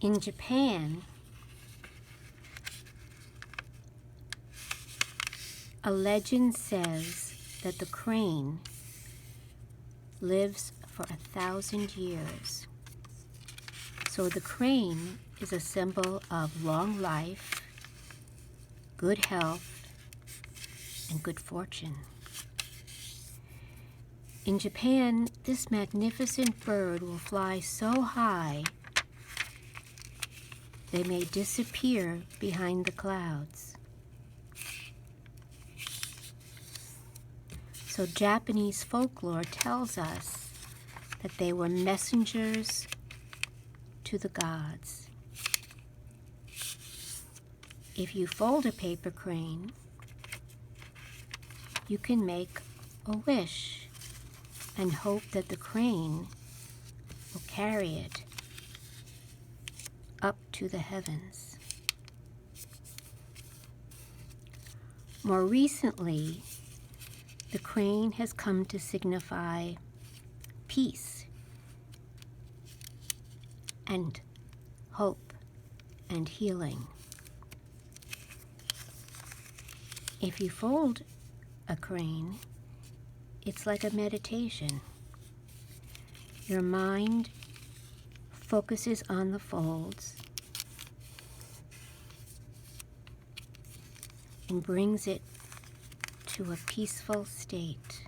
In Japan, a legend says that the crane lives for 1,000 years. So the crane is a symbol of long life, good health, and good fortune. In Japan, this magnificent bird will fly so high they may disappear behind the clouds. So Japanese folklore tells us that they were messengers to the gods. If you fold a paper crane, you can make a wish and hope that the crane will carry it up to the heavens. More recently, the crane has come to signify peace and hope and healing. If you fold a crane, it's like a meditation. Your mind focuses on the folds and brings it to a peaceful state.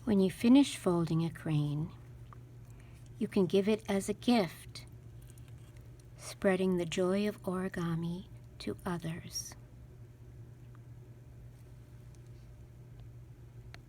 When you finish folding a crane, you can give it as a gift, spreading the joy of origami to others.